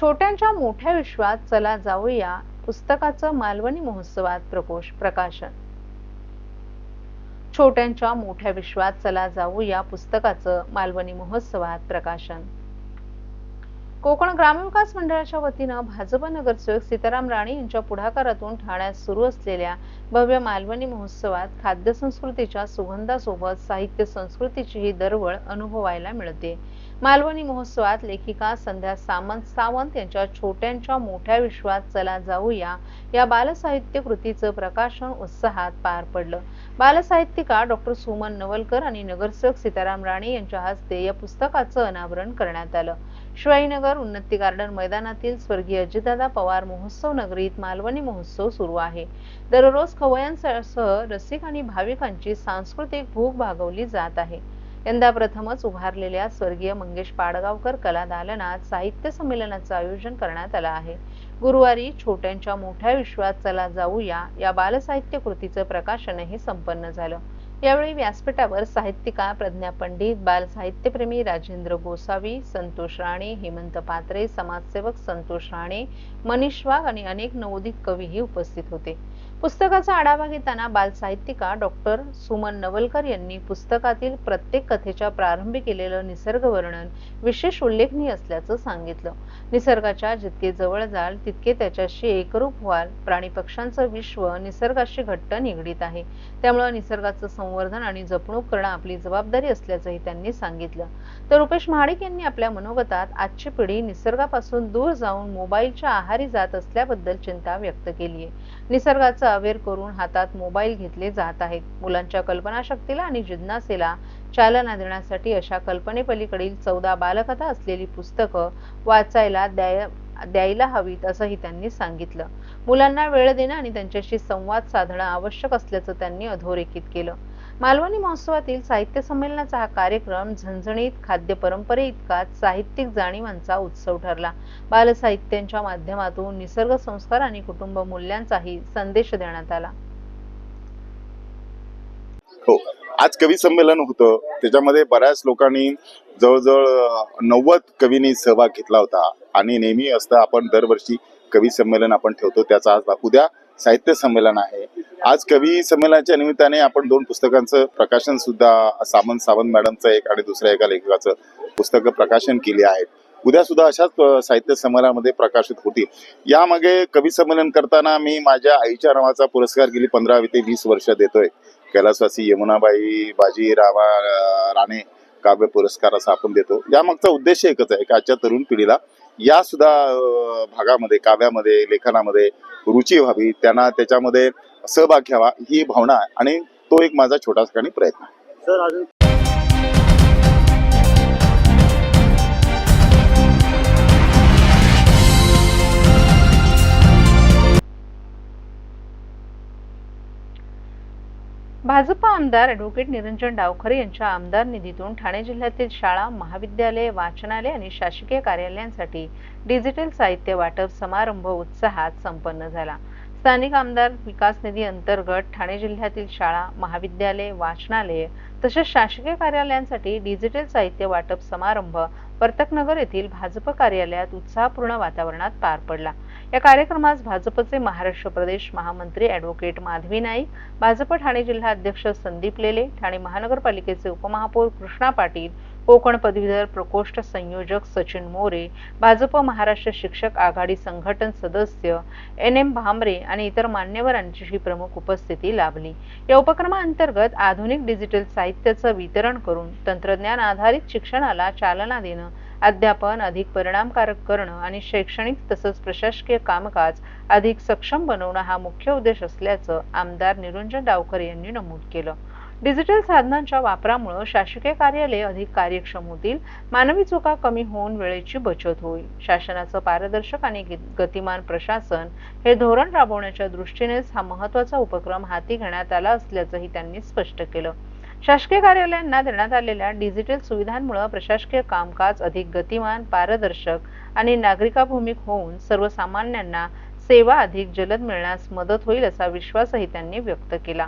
छोट्यांच्या मोठ्या विश्वात चला जाऊया पुस्तकाचं मालवणी महोत्सवात प्रकाशन. छोट्यांच्या मोठ्या विश्वात चला जाऊया पुस्तकाचं मालवणी महोत्सवात प्रकाशन. कोकण ग्रामविकास मंडळाच्या वतीनं भाजप नगरसेवक सीताराम राणे यांच्या पुढाकारातून ठाण्यात सुरू असलेल्या भव्य मालवणी महोत्सवात खाद्य संस्कृतीच्या सुगंधासोबत साहित्य संस्कृतीचीही दरवळ अनुभवायला मिळते. मालवणी महोत्सवात लेखिका संध्या सावंत यांच्या छोट्यांच्या मोठ्या विश्वात चला जाऊया या बालसाहित्य कृतीचं प्रकाशन उत्साहात पार पडलं. बालसाहित्यिका डॉक्टर सुमन नवलकर आणि नगरसेवक सीताराम राणे यांच्या हस्ते या पुस्तकाचं अनावरण करण्यात आलं. शिवाजीनगर उन्नती गार्डन मैदानातील स्वर्गीय अजितदादा पवार महोत्सव नगरीत मालवणी महोत्सव सुरू आहे. दररोज खवय्यांसह रसिक आणि भाविकांची सांस्कृतिक भूक भागवली जात आहे. यंदा प्रथमच उभारलेल्या स्वर्गीय मंगेश पाडगावकर कला दालनात साहित्य संमेलनाचं आयोजन करण्यात आलं आहे. गुरुवारी छोट्यांच्या मोठ्या विश्वात चला जाऊया या बालसाहित्य कृतीचं प्रकाशनही संपन्न झालं. यावेळी व्यासपीठावर साहित्यिका प्रज्ञा पंडित, बालसाहित्यप्रेमी राजेंद्र गोसावी, संतोष राणे, हेमंत पात्रे, समाजसेवक संतोष राणे, मनीष वाघ आणि अनेक नवोदित कवीही उपस्थित होते. पुस्तकाचा आढावा घेताना बालसाहित्यिका डॉक्टर सुमन नवलकर यांनी पुस्तकातील प्रत्येक कथेच्या प्रारंभी केलेलं निसर्ग वर्णन विशेष उल्लेखनीय असल्याचं सांगितलं. निसर्गाच्या जितके जवळ जाल तितके त्याच्याशी एकरूप व्हाल. प्राणी पक्ष्यांचं विश्व निसर्गाशी घट्ट निगडीत आहे. त्यामुळे निसर्गाचं संवर्धन आणि जपणूक करणं आपली जबाबदारी असल्याचंही त्यांनी सांगितलं. तर रुपेश महाडिक यांनी आपल्या मनोगतात आजची पिढी निसर्गापासून दूर जाऊन मोबाईलच्या आहारी जात असल्याबद्दल चिंता व्यक्त केली आहे. निसर्गाचा अवेर करून हातात मोबाईल घेतले जात आहेत. मुलांच्या कल्पनाशक्तीला आणि जिज्ञासेला चालना देण्यासाठी अशा कल्पनेपलीकडील 14 बालकथा असलेली पुस्तकं वाचायला द्यायला हवीत असंही त्यांनी सांगितलं. मुलांना वेळ देणं आणि त्यांच्याशी संवाद साधणं आवश्यक असल्याचं त्यांनी अधोरेखित केलं. मालवणी महोत्सवातील साहित्य संमेलनाचा हा कार्यक्रम झणझणीत खाद्य परंपरेइतकाच साहित्यिक जाणीवांचा उत्सव ठरला. बालसाहित्यांच्या माध्यमातून निसर्ग संस्कार आणि कुटुंब मूल्यांचाही संदेश देण्यात आला. हो, आज कवी संमेलन होतं. त्याच्यामध्ये बऱ्याच लोकांनी जवळजवळ 90 कवींनी सहभाग घेतला होता आणि नेहमी असतं आपण दरवर्षी कवी संमेलन आपण ठेवतो. त्याचा आज उद्या साहित्य संमेलन आहे. आज कवी संमेलनाच्या निमित्ताने आपण 2 पुस्तकांचं प्रकाशन सुद्धा सावंत मॅडमचं एक आणि दुसऱ्या एका लेखकाचं पुस्तकं प्रकाशन केली आहेत. उद्या सुद्धा अशाच साहित्य संमेलनामध्ये प्रकाशित होतील. यामागे कवी संमेलन करताना मी माझ्या आईच्या नावाचा पुरस्कार गेली 15 ते 20 वर्ष देतोय. कैलासवासी यमुनाबाई बाजी राणे काव्य पुरस्कार असा आपण देतो. यामागचा उद्देश एकच आहे की आजच्या तरुण पिढीला या सुद्धा भागामध्ये काव्यामध्ये लेखनामध्ये रुची व्हावी, त्यांना त्याच्यामध्ये सहभाग घ्यावा ही भावना आणि तो एक माझा छोटासा प्रयत्न आहे. भाजप आमदार ॲडव्होकेट निरंजन डावखरे यांच्या आमदार निधीतून ठाणे जिल्ह्यातील शाळा, महाविद्यालय, वाचनालय आणि शासकीय कार्यालयांसाठी डिजिटल साहित्य वाटप समारंभ उत्साहात संपन्न झाला. स्थानिक आमदार विकास निधी अंतर्गत ठाणे जिल्ह्यातील शाळा, महाविद्यालय, वाचनालय तसेच शासकीय कार्यालयांसाठी डिजिटल साहित्य वाटप समारंभ वर्तकनगर येथील भाजप कार्यालयात उत्साहपूर्ण वातावरणात पार पडला. या कार्यक्रमास भाजपचे महाराष्ट्र प्रदेश महामंत्री ॲडव्होकेट माधवी नाईक, भाजप ठाणे जिल्हा अध्यक्ष संदीप लेले, ठाणे महानगरपालिकेचे उपमहापौर कृष्णा पाटील, कोकण पदवीधर प्रकोष्ठ संयोजक सचिन मोरे, भाजप महाराष्ट्र शिक्षक आघाडी संघटन सदस्य NM भामरे आणि इतर मान्यवरांची प्रमुख उपस्थिती लाभली. या उपक्रमाअंतर्गत आधुनिक डिजिटल साहित्याचं वितरण करून तंत्रज्ञान आधारित शिक्षणाला चालना देणं, अध्यापन अधिक परिणामकारक करणं आणि शैक्षणिक तसंच प्रशासकीय कामकाज अधिक सक्षम बनवणं हा मुख्य उद्देश असल्याचं आमदार निरंजन डावखरे यांनी नमूद केलं. डिजिटल साधनांच्या वापरामुळे शासकीय कार्यालय अधिक कार्यक्षम होतील, मानवी चुका कमी होऊन वेळेची बचत होईल. शासनाचं पारदर्शक आणि गतिमान प्रशासन हे धोरण राबवण्याच्या दृष्टीनेच हा महत्त्वाचा उपक्रम हाती घेण्यात आला असल्याचंही त्यांनी स्पष्ट केलं. शासकीय कार्यालयांना देण्यात आलेल्या डिजिटल सुविधांमुळे प्रशासकीय कामकाज अधिक गतिमान, पारदर्शक आणि नागरिकाभिमुख होऊन सर्वसामान्यांना सेवा अधिक जलद मिळण्यास मदत होईल असा विश्वासही त्यांनी व्यक्त केला.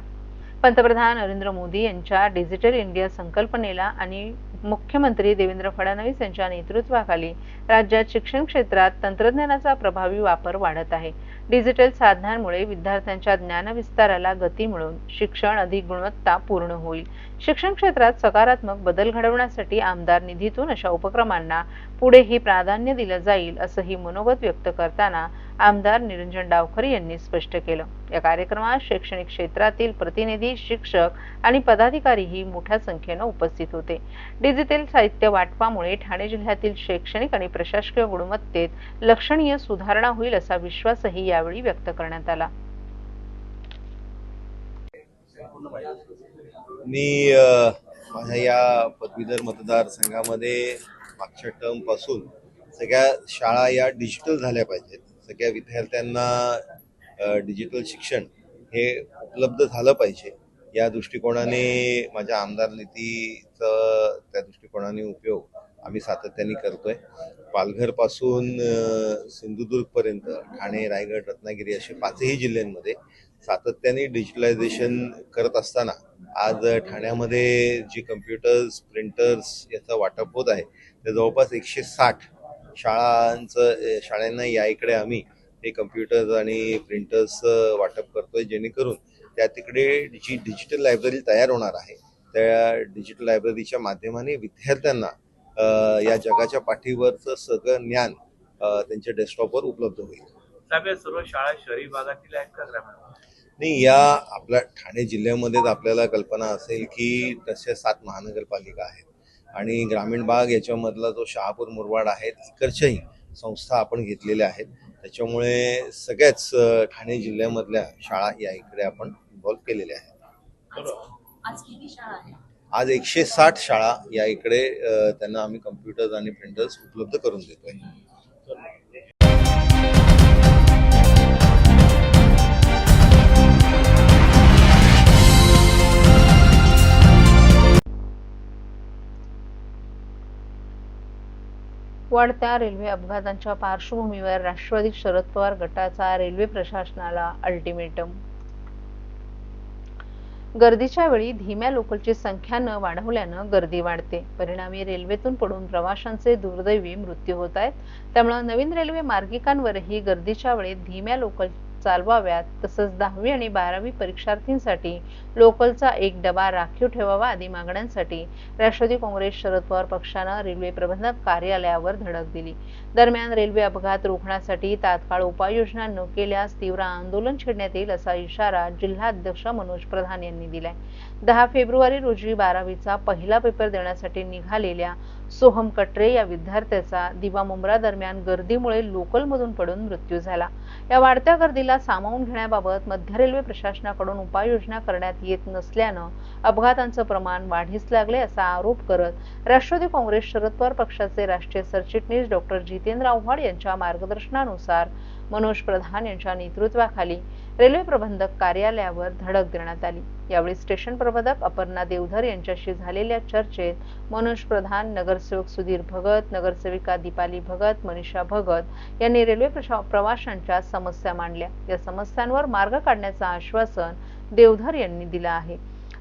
पंतप्रधान नरेंद्र मोदी यांच्या डिजिटल इंडिया संकल्पनेला आणि मुख्यमंत्री देवेंद्र फडणवीस यांच्या नेतृत्वाखाली राज्यात शिक्षण क्षेत्रात तंत्रज्ञानाचा प्रभावी वापर वाढत आहे. डिजिटल साधनांमुळे विद्यार्थ्यांच्या ज्ञानविस्ताराला गती मिळून शिक्षण अधिक गुणवत्तापूर्ण होईल. शिक्षण क्षेत्रात सकारात्मक बदल घडवण्यासाठी आमदार निधीतून अशा उपक्रमांना पुढेही प्राधान्य दिलं जाईल, असंही मनोगत व्यक्त करताना आमदार निरंजन डावखरे यांनी स्पष्ट केलं. या कार्यक्रमात शैक्षणिक क्षेत्रातील प्रतिनिधी, शिक्षक आणि पदाधिकारीही मोठ्या संख्येनं उपस्थित होते. डिजिटल साहित्य वाटपामुळे ठाणे जिल्ह्यातील शैक्षणिक आणि प्रशासकीय गुणवत्तेत लक्षणीय सुधारणा होईल, असा विश्वासही यावेळी व्यक्त करण्यात आला. मी माझ्या या पदवीधर मतदारसंघामध्ये मागच्या टर्म पासून सगळ्या शाळा या डिजिटल झाल्या पाहिजेत, सगळ्या विद्यार्थ्यांना डिजिटल शिक्षण हे उपलब्ध झालं पाहिजे या दृष्टिकोनाने माझ्या आमदार निधीचा त्या दृष्टिकोनाने उपयोग आम्ही सातत्याने करतोय. पालघर पासून सिंधुदुर्गपर्यंत ठाणे, रायगड, रत्नागिरी असे 5ही जिल्ह्यांमध्ये सातत्याने डिजिटलायझेशन करत असताना आज ठाण्यामध्ये जी कम्प्युटर्स, प्रिंटर्स याचं वाटप होत आहे ते जवळपास 160 शाळांना या इकडे आम्ही हे कम्प्युटर्स आणि प्रिंटर्स वाटप करतोय, जेणेकरून त्या तिकडे जी डिजिटल लायब्ररी तयार होणार आहे त्या डिजिटल लायब्ररीच्या माध्यमाने विद्यार्थ्यांना या जगाच्या पाठीवरचं सगळं ज्ञान त्यांच्या डेस्कटॉपवर उपलब्ध होईल. सर्व शाळा शहरी भागातील आहेत का ग्रामीण? नाही, या आपल्या ठाणे जिल्ह्यामध्येच आपल्याला कल्पना असेल की तशा 7 महानगरपालिका आहेत आणि ग्रामीण भाग याच्यामधला जो शहापूर, मुरबाड आहेत, इकडच्याही संस्था आपण घेतलेल्या आहेत. त्याच्यामुळे सगळ्याच ठाणे जिल्ह्यामधल्या शाळा या इकडे आपण इन्व्हॉल्व केलेल्या आहेत. आज किती शाळा आहेत? आज 160 शाळा या इकडे त्यांना आम्ही कम्प्युटर्स आणि प्रिंटर्स उपलब्ध करून देतोय. वाढत्या रेल्वे अपघातांच्या पार्श्वभूमीवर राष्ट्रवादी शरद पवार गटाचा रेल्वे प्रशासनाला अल्टिमेटम. गर्दीच्या वेळी धीम्या लोकलची संख्या न वाढवल्यानं गर्दी वाढते. परिणामी रेल्वेतून पडून प्रवाशांचे दुर्दैवी मृत्यू होत आहेत. त्यामुळे नवीन रेल्वे मार्गिकांवरही गर्दीच्या वेळी धीम्या लोकल चालवाव्यात, तसंच 10वी आणि 12वी परीक्षार्थींसाठी लोकलचा एक डबा राखीव ठेवावा आदी मागण्यांसाठी राष्ट्रवादी काँग्रेस शरद पवार पक्षानं रेल्वे प्रबंधक कार्यालयावर धडक दिली. दरम्यान रेल्वे अपघात रोखण्यासाठी तात्काळ उपाययोजना न केल्यास तीव्र आंदोलन छेडण्यात येईल, असा इशारा जिल्हाध्यक्ष मनोज प्रधान यांनी दिलाय. 10 फेब्रुवारी रोजी 12वीचा पहिला पेपर देण्यासाठी निघालेल्या सोहम कटरे या विद्यार्थ्याचा दिवा मुंब्रा दरम्यान गर्दीमुळे लोकलमधून पडून मृत्यू झाला. या वाढत्या गर्दीला सामावून घेण्याबाबत मध्य रेल्वे प्रशासनाकडून उपाययोजना करण्यात येत नसल्यानं अपघातांचं प्रमाण वाढीस लागले, असा आरोप करत राष्ट्रवादी काँग्रेस शरद पवार पक्षाचे राष्ट्रीय सरचिटणीस डॉक्टर जितेंद्र आव्हाड यांच्या मार्गदर्शनानुसार मनोज प्रधान यांच्या नेतृत्वाखाली रेल्वे प्रबंधक कार्यालयावर धडक देण्यात आली. यावेळी स्टेशन प्रबंधक अपर्णा देवधर यांच्याशी झालेल्या चर्चेत मनोज प्रधान, नगरसेवक सुधीर भगत, नगरसेविका दीपाली भगत, मनीषा भगत यांनी रेल्वे प्रवाशांच्या समस्या मांडल्या. या समस्यांवर मार्ग काढण्याचं आश्वासन देवधर यांनी दिलं आहे.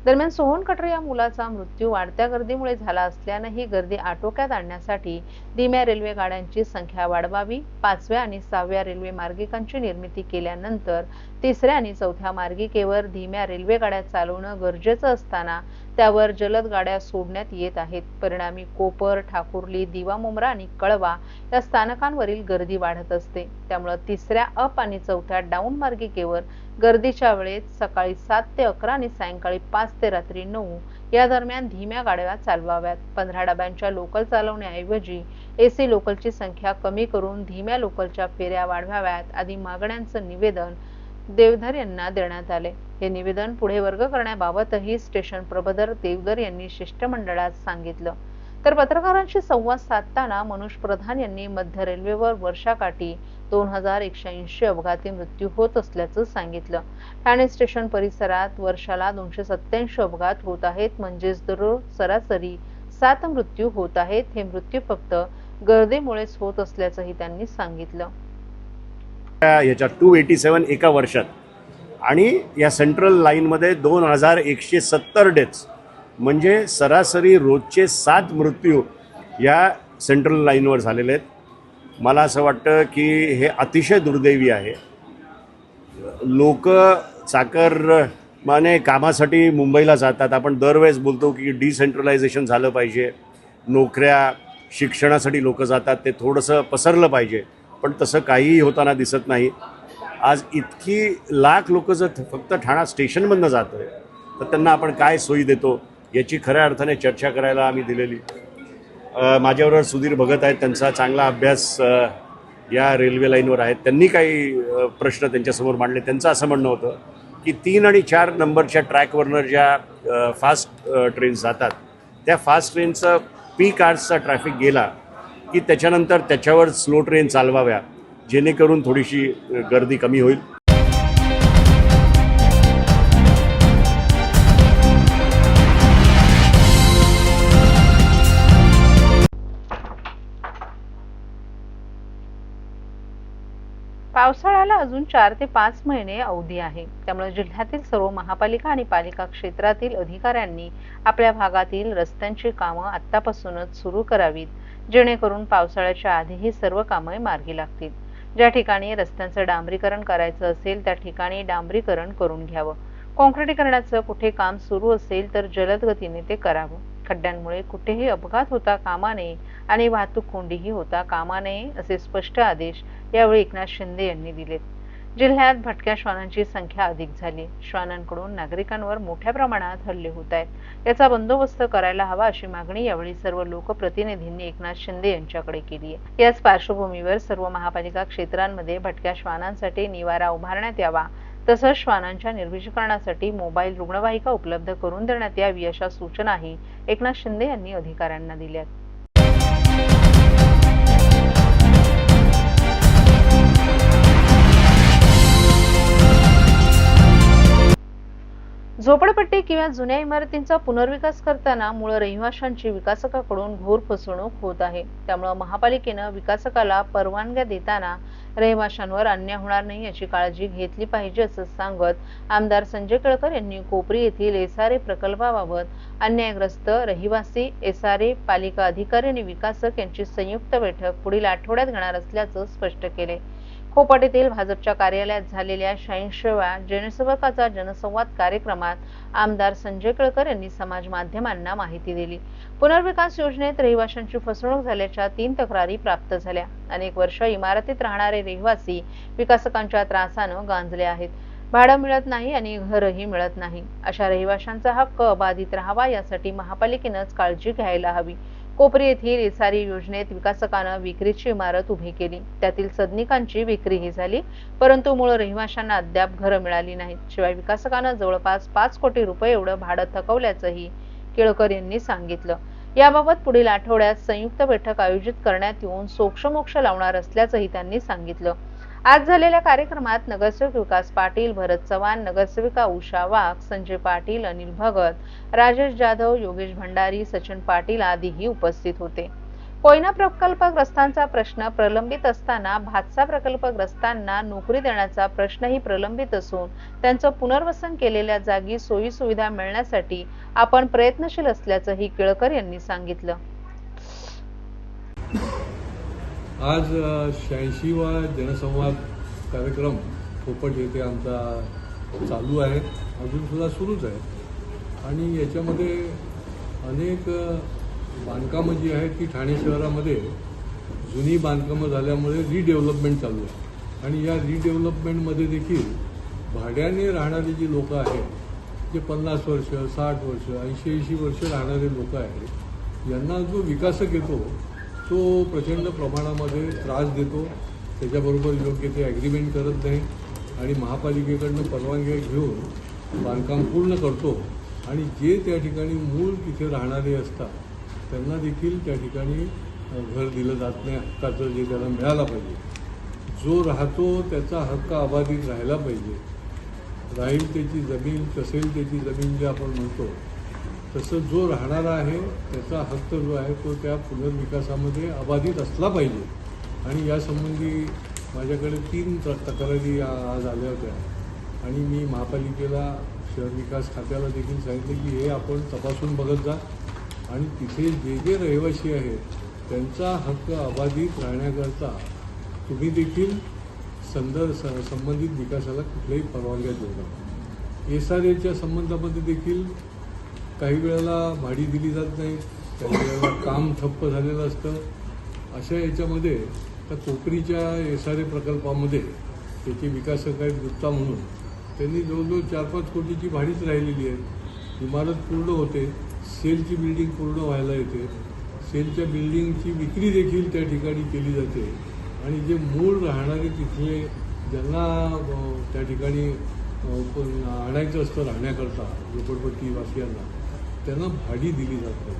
दरम्यान सोहन कटरे या मुलाचा मृत्यू वाढत्या गर्दीमुळे झाला असल्यानं ही गर्दी आटोक्यात आणण्यासाठी धीम्या रेल्वे गाड्यांची संख्या वाढवावी, 5व्या आणि 6व्या रेल्वे मार्गिकांची निर्मिती केल्यानंतर 3ऱ्या आणि 4थ्या मार्गिकेवर धीम्या रेल्वे गाड्या चालवणं गरजेचं असताना त्यावर जलद गाड्या सोडण्यात येत आहेत. परिणामी कोपर, ठाकुर्ली, दिवा मुंब्रा आणि कळवा या स्थानकांवरील गर्दी वाढत असते. त्यामुळे 3ऱ्या अप आणि 4थ्या डाऊन मार्गिकेवर गर्दीच्या वेळेत सकाळी 7 ते 11 आणि सायंकाळी 5 ते रात्री 9 या दरम्यान धीम्या गाड्या चालवाव्यात. 15 डब्यांच्या लोकल चालवण्याऐवजी एसी लोकलची संख्या कमी करून धीम्या लोकलच्या फेऱ्या वाढवाव्यात आदी मागण्यांचं निवेदन देवधर यांना देण्यात आले. हे निवेदन पुढे वर्ग करण्याबाबतही स्टेशन प्रबंधक देवधर यांनी शिष्टमंडळात सांगितलं. तर पत्रकारांशी संवाद साधताना मनोज प्रधान यांनी मध्य रेल्वेवर वर्षाकाठी 2180 अपघाती मृत्यू होत असल्याचं सांगितलं. ठाणे स्टेशन परिसरात वर्षाला 287 अपघात होत आहेत, म्हणजेच दररोज सरासरी 7 मृत्यू होत आहेत. हे मृत्यू फक्त गर्दीमुळेच होत असल्याचंही त्यांनी सांगितलं. याच्या 287 एका वर्षात आणि या सेंट्रल लाईनमध्ये 2170 डेथ्स म्हणजे सरासरी रोजचे 7 मृत्यू या सेंट्रल लाईनवर झालेले आहेत. मला असं वाटतं की हे अतिशय दुर्दैवी आहे. लोक चाकरमाने कामासाठी मुंबईला जातात. आपण दरवेळेस बोलतो की डिसेंट्रलायझेशन झालं पाहिजे, नोकऱ्या शिक्षणासाठी लोक जातात, ते थोडंसं पसरलं पाहिजे, पण तसं काहीही होताना दिसत नाही. आज इतकी लाख लोक जर फक्त ठाणा स्टेशनमधनं जात आहे तर त्यांना आपण काय सोयी देतो याची खऱ्या अर्थाने चर्चा करायला आम्ही दिलेली. माझ्याबरोबर सुधीर भगत आहेत, त्यांचा चांगला अभ्यास या रेल्वे लाईनवर आहे. त्यांनी काही प्रश्न त्यांच्यासमोर मांडले. त्यांचं असं म्हणणं होतं की 3 आणि 4 नंबरच्या ट्रॅकवरनं ज्या फास्ट ट्रेन्स जातात त्या फास्ट ट्रेनचं पीक आवर्सचा ट्रॅफिक गेला की त्याच्यानंतर त्याच्यावर स्लो ट्रेन चालवाव्या, जेणेकरून थोडीशी गर्दी कमी होईल. पावसाळ्याला अजून 4 ते 5 महिने अवधी आहे. त्यामुळे जिल्ह्यातील सर्व महापालिका आणि पालिका क्षेत्रातील अधिकाऱ्यांनी आपल्या भागातील रस्त्यांची कामं आत्तापासूनच सुरू करावीत, जेणेकरून पावसाळ्याच्या आधी ही सर्व कामे मार्गी लागतील. ज्या ठिकाणी रस्त्यांचं डांबरीकरण करायचं असेल त्या ठिकाणी डांबरीकरण करून घ्यावं. काँक्रिटीकरणाचं कुठे काम सुरू असेल तर जलद गतीने ते करावं. खड्ड्यांमुळे कुठेही अपघात होता कामा नये आणि वाहतूक कोंडीही होता कामा नये, असे स्पष्ट आदेश यावेळी एकनाथ शिंदे यांनी दिलेत. जिल्ह्यात भटक्या श्वानांची संख्या अधिक झाली. श्वानांकडून नागरिकांवर मोठ्या प्रमाणात हल्ले होत आहेत. याचा बंदोबस्त करायला हवा अशी मागणी यावेळी सर्व लोकप्रतिनिधींनी एकनाथ शिंदे यांच्याकडे केली आहे. याच पार्श्वभूमीवर सर्व महापालिका क्षेत्रांमध्ये भटक्या श्वानांसाठी निवारा उभारण्यात यावा, तसंच श्वानांच्या निर्विषीकरणासाठी मोबाईल रुग्णवाहिका उपलब्ध करून देण्यात यावी अशा सूचनाही एकनाथ शिंदे यांनी अधिकाऱ्यांना दिल्यात. झोपडपट्टी किंवा जुन्या इमारतींचा पुनर्विकास करताना मूळ रहिवाशांची विकासकाकडून घोर फसवणूक होत आहे. त्यामुळे महापालिकेनं विकासकाला परवानग्या देताना रहिवाशांवर अन्याय होणार नाही याची काळजी घेतली पाहिजे असं सांगत आमदार संजय केळकर यांनी कोपरी येथील SRA प्रकल्पाबाबत अन्यायग्रस्त रहिवासी, SRA, पालिका अधिकारी आणि विकासक यांची संयुक्त बैठक पुढील आठवड्यात घेणार असल्याचं स्पष्ट केले. खोपोट येथील भाजपच्या कार्यालयात झालेल्या 86व्या जनसेवकाचा जनसंवाद कार्यक्रमात आमदार संजय केळकर यांनी समाज माध्यमांना माहिती दिली. पुनर्विकास योजनेत रहिवाशांची फसवणूक झाल्याच्या 3 तक्रारी प्राप्त झाल्या. अनेक वर्ष इमारतीत राहणारे रहिवासी विकासकांच्या त्रासानं गांजले आहेत. भाडं मिळत नाही आणि घरही मिळत नाही. अशा रहिवाशांचा हक्क अबाधित राहावा यासाठी महापालिकेनंच काळजी घ्यायला हवी. कोपरी येथील SRA योजनेत विकासकानं विक्रीची इमारत उभी केली. त्यातील सदनिकांची विक्रीही झाली, परंतु मूळ रहिवाशांना अद्याप घरं मिळाली नाहीत. शिवाय विकासकानं जवळपास 5 कोटी रुपये एवढं भाडं थकवल्याचंही केळकर यांनी सांगितलं. याबाबत पुढील आठवड्यात संयुक्त बैठक आयोजित करण्यात येऊन सोक्षमोक्ष लावणार असल्याचंही त्यांनी सांगितलं. आज झालेल्या कार्यक्रमात नगरसेवक विकास पाटील, भरत चव्हाण, नगरसेविका उषा वाघ, संजय पाटील, अनिल भगत, राजेश जाधव, योगेश भंडारी, सचिन पाटील आदीही उपस्थित होते. कोयना प्रकल्पग्रस्तांचा प्रश्न प्रलंबित असताना भातसा प्रकल्पग्रस्तांना नोकरी देण्याचा प्रश्नही प्रलंबित असून त्यांचं पुनर्वसन केलेल्या जागी सोयी सुविधा मिळण्यासाठी आपण प्रयत्नशील असल्याचंही केळकर यांनी सांगितलं. आज 86वा जनसंवाद कार्यक्रम खोपोट येथे आमचा चालू आहे, अजून सुद्धा सुरूच आहे. आणि याच्यामध्ये अनेक बांधकामं जी आहेत ती ठाणे शहरामध्ये जुनी बांधकामं झाल्यामुळे रिडेव्हलपमेंट चालू आहे. आणि या रिडेव्हलपमेंटमध्ये देखील भाड्याने राहणारी जी लोकं आहेत, जे 50 वर्ष, 60 वर्ष, 80 वर्ष राहणारे लोक आहेत, यांना जो विकासक येतो तो प्रचंड प्रमाणामध्ये त्रास देतो. त्याच्याबरोबर योग्य ते ॲग्रीमेंट करत नाही आणि महापालिकेकडनं परवानग्या घेऊन बांधकाम पूर्ण करतो. आणि जे त्या ठिकाणी मूळ तिथे राहणारे असतात त्यांना देखील त्या ठिकाणी घर दिलं जात नाही. हक्काचं जे त्याला मिळालं पाहिजे, जो राहतो त्याचा हक्क अबाधित राहायला पाहिजे. राहील त्याची जमीन, कसेल त्याची जमीन जे आपण म्हणतो, तसं जो राहणारा आहे त्याचा हक्क जो आहे तो त्या पुनर्विकासामध्ये अबाधित असला पाहिजे. आणि यासंबंधी माझ्याकडे 3 तक्रारी आज आल्या होत्या. आणि मी महापालिकेला शहर विकास खात्याला देखील सांगितलं की हे आपण तपासून बघत जा आणि तिथे जे जे रहिवासी आहेत त्यांचा हक्क अबाधित राहण्याकरता तुम्ही देखील संबंधित विकासाला कुठल्याही परवानग्या देऊ नका. SRAच्या संबंधामध्ये देखील काही वेळेला भाडी दिली जात नाही, काही वेळेला काम ठप्प झालेलं असतं. अशा याच्यामध्ये त्या कोकरीच्या SRA प्रकल्पामध्ये त्याचे विकासक आहेत गुप्ता म्हणून, त्यांनी जवळजवळ 4-5 कोटीची भाडीच राहिलेली आहे. इमारत पूर्ण होते, सेलची बिल्डिंग पूर्ण व्हायला येते, सेलच्या बिल्डिंगची विक्री देखील त्या ठिकाणी केली जाते आणि जे मूळ राहणारे तिथले ज्यांना त्या ठिकाणी आणायचं असतं राहण्याकरता झोपडपट्टी वासियांना, त्यांना भाडी दिली जात नाही.